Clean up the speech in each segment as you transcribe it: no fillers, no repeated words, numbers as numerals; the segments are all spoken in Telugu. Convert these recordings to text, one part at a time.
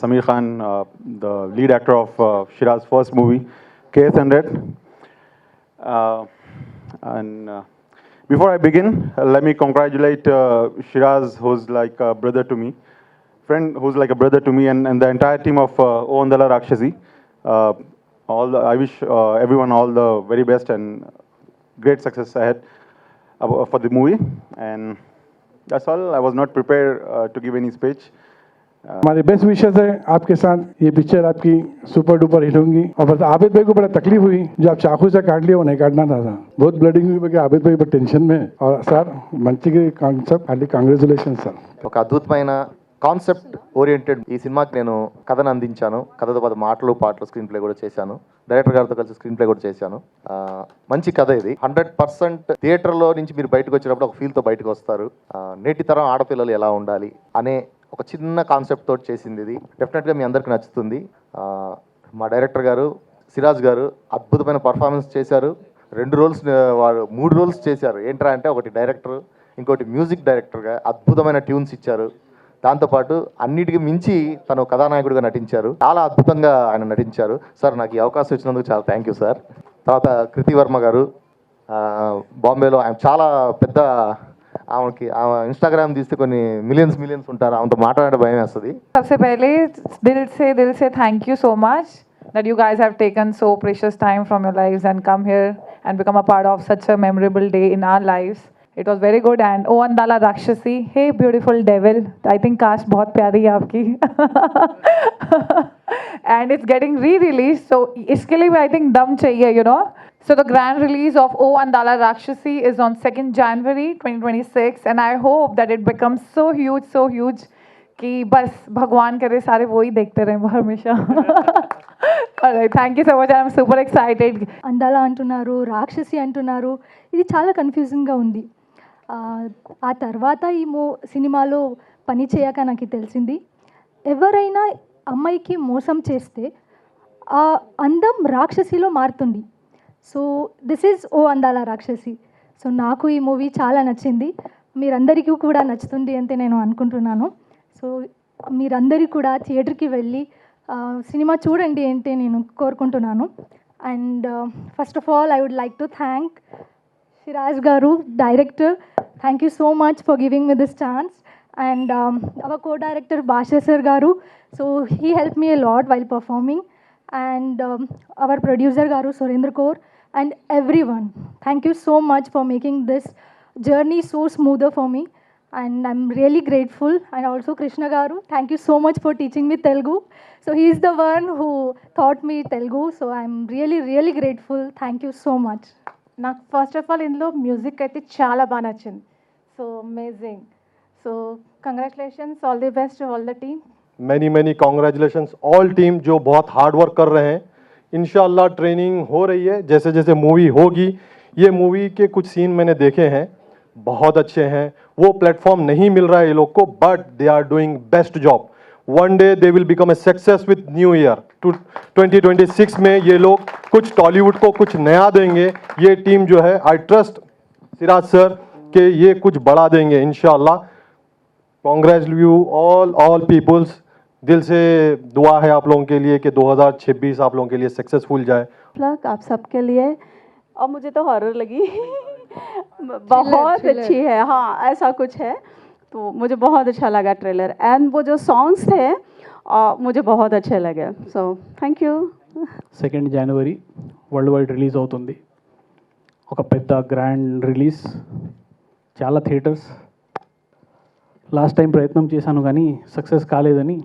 Samir Khan, the lead actor of Shiraz's first movie, KS100. Before I begin, let me congratulate Shiraz, who's like a brother to me, friend who's like a brother to me, and the entire team of O Andala Rakshasi. I wish everyone all the very best and great success ahead for the movie. And that's all. I was not prepared to give any speech. हमारे बेस्ट विशेस है आपके साथ। ये पिक्चर आपकी सुपर डुपर हिट होंगी। और बस आबिद भाई को बड़ा तकलीफ हुई, जो आप चाकू से काट लिए वो नहीं काटना था। बहुत ब्लडिंग हुई क्योंकि आबिद भाई बहुत टेंशन में। और सर మంచి కాన్సెప్ట్ అండి, కంగ్రాచులేషన్ సార్। ఒక అద్భుతమైన కాన్సెప్ట్ ఓరియంటెడ్ ఈ సినిమాకి నేను కథను అందించాను. కథతో పాటు మాటలు పాటలు స్క్రీన్ ప్లే కూడా చేశాను. డైరెక్టర్ గారితో కలిసి స్క్రీన్ ప్లే కూడా చేశాను. మంచి కథ ఇది. 100% థియేటర్లో నుంచి మీరు బయటకు వచ్చినప్పుడు ఒక ఫీల్తో బయటకు వస్తారు. నేటి తరం ఆడపిల్లలు ఎలా ఉండాలి అనే ఒక చిన్న కాన్సెప్ట్ తోటి చేసింది ఇది. డెఫినెట్గా మీ అందరికి నచ్చుతుంది. మా డైరెక్టర్ గారు సిరాజ్ గారు అద్భుతమైన పర్ఫార్మెన్స్ చేశారు. 2 రోల్స్ వారు 3 రోల్స్ చేశారు. ఏంట్రా అంటే ఒకటి డైరెక్టర్, ఇంకోటి మ్యూజిక్ డైరెక్టర్గా అద్భుతమైన ట్యూన్స్ ఇచ్చారు. దాంతోపాటు అన్నిటికీ మించి తను కథానాయకుడిగా నటించారు. చాలా అద్భుతంగా ఆయన నటించారు. సార్ నాకు ఈ అవకాశం ఇచ్చినందుకు చాలా థ్యాంక్ యూ సార్. తర్వాత కృతి వర్మ గారు బాంబేలో ఆయన చాలా పెద్ద, ఆమెకి ఇన్స్టాగ్రామ్ తీస్తే కొన్ని మిలియన్స్ ఉంటారు, ఆమెతో మాట్లాడే భయం వేస్తుంది. सबसे पहले दिल से thank you so much that you guys have taken so precious time from your lives and come here and become a part of such a memorable day in our lives. It was very good. And O Andala Rakshasi, hey beautiful devil, I think cast बहुत प्यारी है आपकी and it's getting re-released, so इसके लिए भी I think दम चाहिए, you know. So the grand release of O Andala Rakshasi is on 2nd January 2026 and I hope that it becomes so huge कि बस भगवान करे सारे वो ही देखते रहे हमेशा. Alright, thank you so much. I'm super excited. అందాల అంటున్నారు, రాక్షసి అంటున్నారు, ఇది చాలా కన్ఫ్యూజింగ్గా ఉంది. ఆ తర్వాత ఈ సినిమాలో పని చేయక నాకు తెలిసింది, ఎవరైనా అమ్మాయికి మోసం చేస్తే ఆ అందం రాక్షసిలో మారుతుంది. సో దిస్ ఈజ్ ఓ అందాల రాక్షసి. సో నాకు ఈ మూవీ చాలా నచ్చింది, మీరందరికీ కూడా నచ్చుతుంది అంటే నేను అనుకుంటున్నాను. సో మీరందరూ కూడా థియేటర్కి వెళ్ళి సినిమా చూడండి అంటే నేను కోరుకుంటున్నాను. And first of all I would like to thank Shiraz Garu, director. Thank you so much for giving me this chance. And our co-director Basha Sir Garu, so he helped me a lot while performing. And our producer Garu Surendra Kaur and everyone, thank you so much for making this journey so smoother for me. And I'm really grateful. And also Krishna Garu, thank you so much for teaching me Telugu. So he is the one who taught me Telugu. So I'm really grateful. Thank you so much. నాకు ఫస్ట్ ఆఫ్ ఆల్ ఇందులో మ్యూజిక్ అయితే చాలా బాగా నచ్చింది. So amazing. So congratulations, all the best to all the team. Many congratulations all team जो बहुत हार्ड वर्क कर रहे हैं. इंशाल्लाह ट्रेनिंग हो रही है, जैसे मूवी होगी. ये मूवी के कुछ सीन मैंने देखे हैं, बहुत अच्छे हैं. वो प्लेटफॉर्म नहीं मिल रहा है ये लोग को, but they are doing best job. One day they will become a success with new year 2026 में. ये लोग कुछ टॉलीवुड को कुछ नया देंगे. ये टीम जो है, आई ट्रस्ट सिराज सर के ये कुछ बढ़ा देंगे इंशाल्लाह. कॉन्ग्रेचुलेट यू ऑल पीपल्स, दिल से दुआ है आप लोगों के लिए कि 2026 आप लोगों के लिए सक्सेसफुल जाए। लक आप सबके लिए। और मुझे तो हॉरर लगी बहुत अच्छी है, हाँ ऐसा कुछ है, तो मुझे बहुत अच्छा लगा ट्रेलर, एंड वो जो सॉन्ग्स थे मुझे बहुत अच्छे लगे, so thank you. 2 January world wide release అవుతుంది. ఒక పెద్ద గ్రాండ్ రిలీజ్, చాలా థియేటర్స్. లాస్ట్ టైం ప్రయత్నం చేశాను కానీ సక్సెస్ కాలేదని.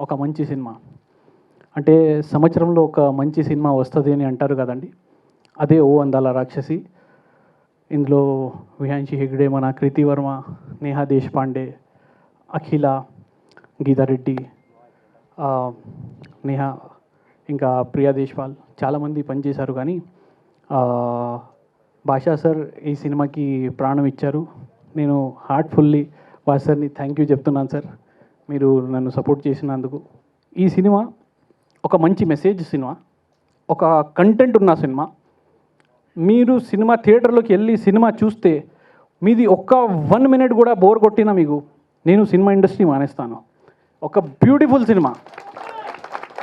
ఒక మంచి సినిమా అంటే సంవత్సరంలో ఒక మంచి సినిమా వస్తుంది అని అంటారు కదండి, అదే ఓ అందాల రాక్షసి. ఇందులో విహాన్షి హెగ్డే, మన కృతి వర్మ, నేహా దేశపాండే, అఖిల, గీతారెడ్డి, నేహా, ఇంకా ప్రియా దేశ్వాల్ చాలామంది పనిచేశారు. కానీ భాషా సార్ ఈ సినిమాకి ప్రాణం ఇచ్చారు. నేను హార్ట్ఫుల్లీ భాషా సార్ని థ్యాంక్ యూ చెప్తున్నాను సార్, మీరు నన్ను సపోర్ట్ చేసినందుకు. ఈ సినిమా ఒక మంచి మెసేజ్ సినిమా, ఒక కంటెంట్ ఉన్న సినిమా. మీరు సినిమా థియేటర్లోకి వెళ్ళి సినిమా చూస్తే మీది ఒక్క 1 మినిట్ కూడా బోర్ కొట్టినా మీకు నేను సినిమా ఇండస్ట్రీ మానేస్తాను. ఒక బ్యూటిఫుల్ సినిమా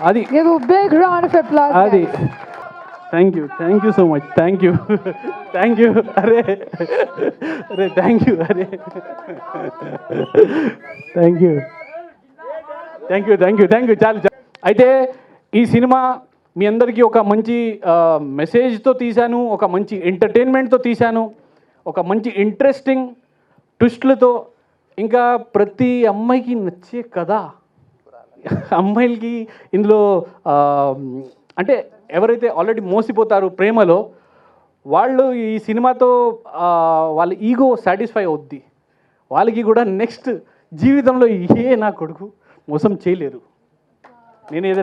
అది. Give a big round of applause. అది thank you so much, thank you అరే థ్యాంక్ యూ చాలు. అయితే ఈ సినిమా మీ అందరికీ ఒక మంచి మెసేజ్తో తీశాను, ఒక మంచి ఎంటర్టైన్మెంట్తో తీశాను, ఒక మంచి ఇంట్రెస్టింగ్ ట్విస్ట్లతో, ఇంకా ప్రతి అమ్మాయికి నచ్చే కథ. అమ్మాయిలకి ఇందులో అంటే ఎవరైతే ఆల్రెడీ మోసిపోతారో ప్రేమలో, వాళ్ళు ఈ సినిమాతో వాళ్ళ ఈగో సాటిస్ఫై అవుద్ది. వాళ్ళకి కూడా నెక్స్ట్ జీవితంలో నా కొడుకు మోసం చేయలేరు. నేను ఏదైనా